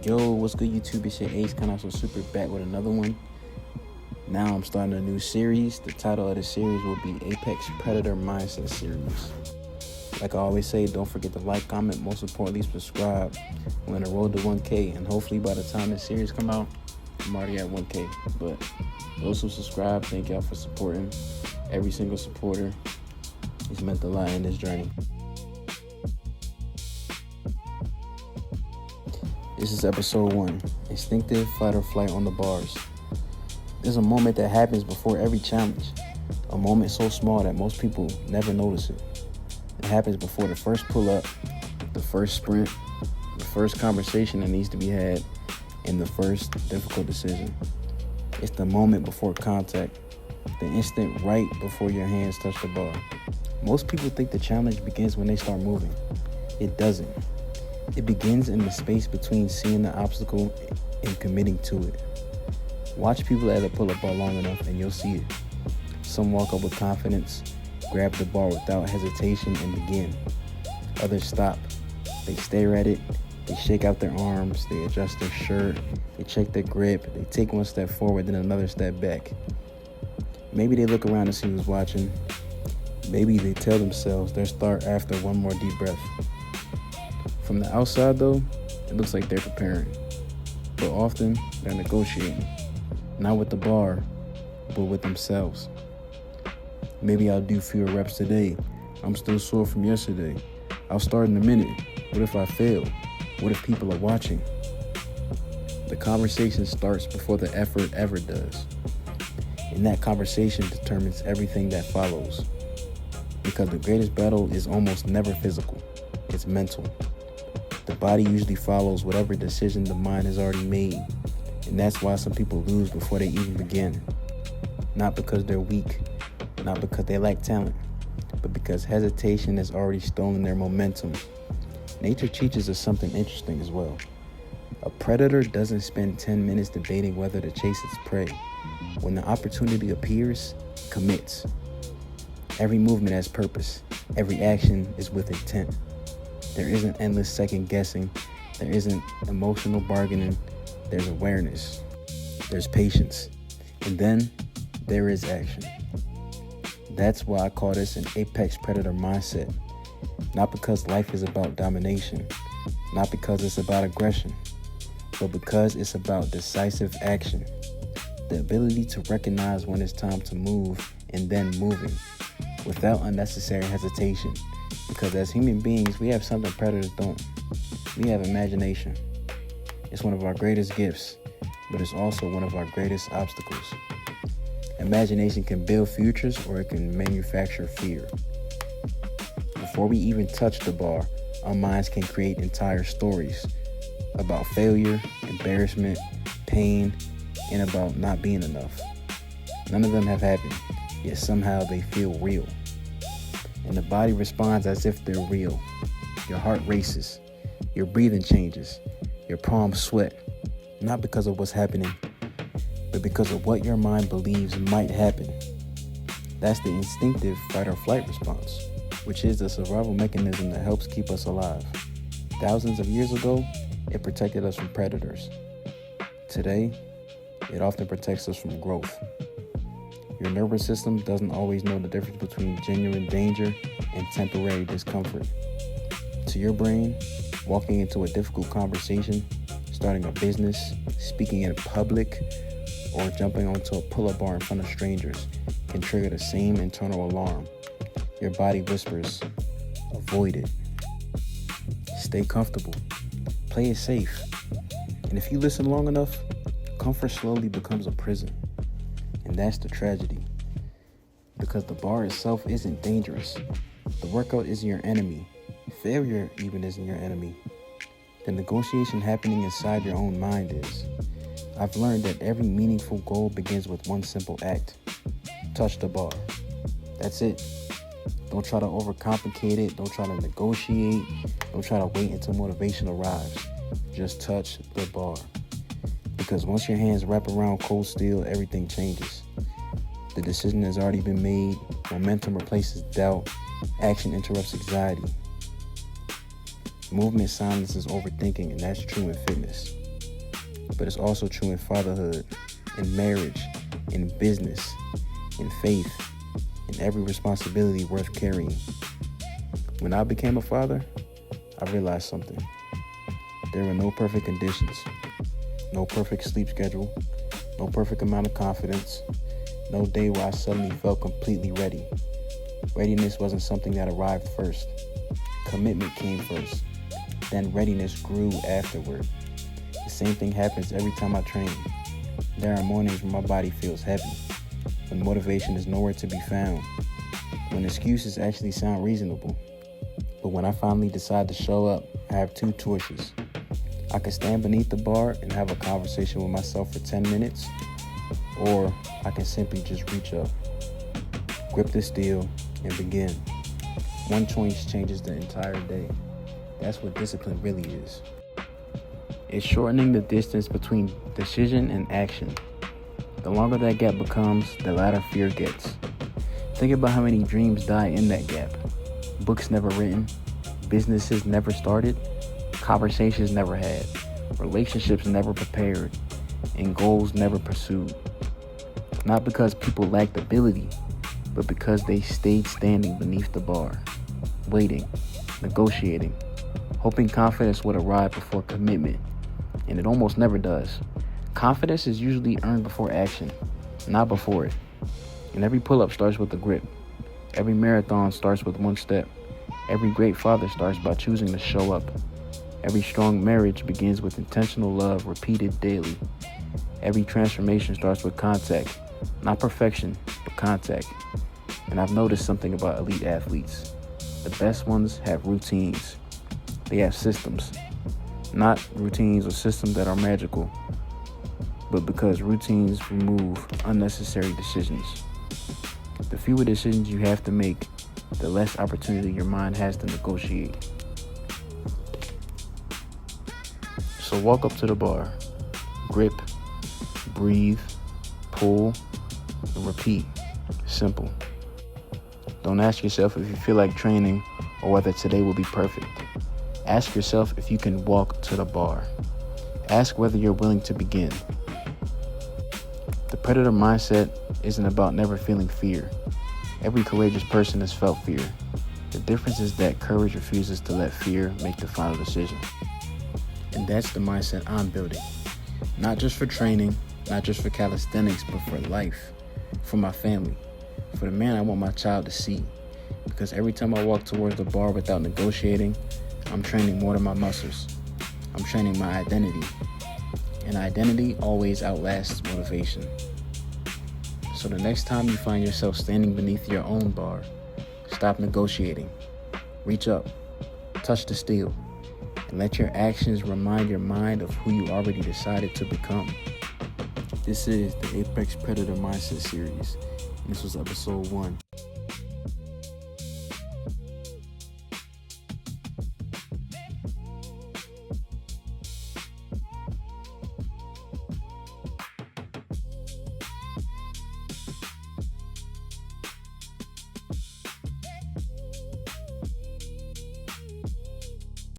Yo, what's good YouTube? It's your Ace Connoisseur Super back with another one. Now I'm starting a new series. The title of the series will be Apex Predator Mindset Series. Like I always say, don't forget to like, comment, most importantly subscribe. We're on the road to 1K, and hopefully by the time this series come out, I'm already at 1K. But those who subscribe, thank y'all for supporting. Every single supporter has meant a lot in this journey. This is episode 1, Instinctive, Fight or Flight on the Bars. There's a moment that happens before every challenge, a moment so small that most people never notice it. It happens before the first pull-up, the first sprint, the first conversation that needs to be had, and the first difficult decision. It's the moment before contact, the instant right before your hands touch the bar. Most people think the challenge begins when they start moving. It doesn't. It begins in the space between seeing the obstacle and committing to it. Watch people at a pull-up bar long enough and you'll see it. Some walk up with confidence, grab the bar without hesitation and begin. Others stop. They stare at it, they shake out their arms, they adjust their shirt, they check their grip, they take one step forward, then another step back. Maybe they look around to see who's watching. Maybe they tell themselves they'll start after one more deep breath. From the outside though, it looks like they're preparing, but often they're negotiating, not with the bar, but with themselves. Maybe I'll do fewer reps today. I'm still sore from yesterday. I'll start in a minute. What if I fail? What if people are watching? The conversation starts before the effort ever does. And that conversation determines everything that follows. Because the greatest battle is almost never physical, it's mental. The body usually follows whatever decision the mind has already made, and that's why some people lose before they even begin. Not because they're weak, not because they lack talent, but because hesitation has already stolen their momentum. Nature teaches us something interesting as well. A predator doesn't spend 10 minutes debating whether to chase its prey. When the opportunity appears, it commits. Every movement has purpose. Every action is with intent. There isn't endless second guessing. There isn't emotional bargaining. There's awareness. There's patience. And then there is action. That's why I call this an apex predator mindset. Not because life is about domination. Not because it's about aggression. But because it's about decisive action. The ability to recognize when it's time to move and then moving without unnecessary hesitation. Because as human beings, we have something predators don't. We have imagination. It's one of our greatest gifts, but it's also one of our greatest obstacles. Imagination can build futures or it can manufacture fear. Before we even touch the bar, our minds can create entire stories about failure, embarrassment, pain, and about not being enough. None of them have happened, yet somehow they feel real. And the body responds as if they're real. Your heart races, your breathing changes, your palms sweat, not because of what's happening, but because of what your mind believes might happen. That's the instinctive fight or flight response, which is the survival mechanism that helps keep us alive. Thousands of years ago, it protected us from predators. Today, it often protects us from growth. Your nervous system doesn't always know the difference between genuine danger and temporary discomfort. To your brain, walking into a difficult conversation, starting a business, speaking in public, or jumping onto a pull-up bar in front of strangers can trigger the same internal alarm. Your body whispers, avoid it. Stay comfortable. Play it safe. And if you listen long enough, comfort slowly becomes a prison. And that's the tragedy. Because the bar itself isn't dangerous. The workout isn't your enemy. Failure even isn't your enemy. The negotiation happening inside your own mind is. I've learned that every meaningful goal begins with one simple act. Touch the bar. That's it. Don't try to overcomplicate it. Don't try to negotiate. Don't try to wait until motivation arrives. Just touch the bar. Because once your hands wrap around cold steel, everything changes. The decision has already been made. Momentum replaces doubt. Action interrupts anxiety. Movement silences overthinking, and that's true in fitness. But it's also true in fatherhood, in marriage, in business, in faith, in every responsibility worth carrying. When I became a father, I realized something. There were no perfect conditions, no perfect sleep schedule, no perfect amount of confidence, no day where I suddenly felt completely ready. Readiness wasn't something that arrived first. Commitment came first. Then readiness grew afterward. The same thing happens every time I train. There are mornings when my body feels heavy, when motivation is nowhere to be found, when excuses actually sound reasonable. But when I finally decide to show up, I have two choices. I can stand beneath the bar and have a conversation with myself for 10 minutes, or I can simply just reach up, grip the steel, and begin. One choice changes the entire day. That's what discipline really is. It's shortening the distance between decision and action. The longer that gap becomes, the louder fear gets. Think about how many dreams die in that gap. Books never written, businesses never started, conversations never had, relationships never prepared, and goals never pursued. Not because people lacked ability, but because they stayed standing beneath the bar, waiting, negotiating, hoping confidence would arrive before commitment. And it almost never does. Confidence is usually earned before action, not before it. And every pull-up starts with a grip. Every marathon starts with one step. Every great father starts by choosing to show up. Every strong marriage begins with intentional love repeated daily. Every transformation starts with contact, not perfection, but contact. And I've noticed something about elite athletes. The best ones have routines. They have systems. Not routines or systems that are magical, but because routines remove unnecessary decisions. The fewer decisions you have to make, the less opportunity your mind has to negotiate. So walk up to the bar, grip, breathe, pull, and repeat. Simple. Don't ask yourself if you feel like training or whether today will be perfect. Ask yourself if you can walk to the bar. Ask whether you're willing to begin. The predator mindset isn't about never feeling fear. Every courageous person has felt fear. The difference is that courage refuses to let fear make the final decision. And that's the mindset I'm building. Not just for training, not just for calisthenics, but for life, for my family, for the man I want my child to see. Because every time I walk towards the bar without negotiating, I'm training more than my muscles. I'm training my identity. And identity always outlasts motivation. So the next time you find yourself standing beneath your own bar, stop negotiating. Reach up, touch the steel, and let your actions remind your mind of who you already decided to become. This is the Apex Predator Mindset Series. This was episode 1.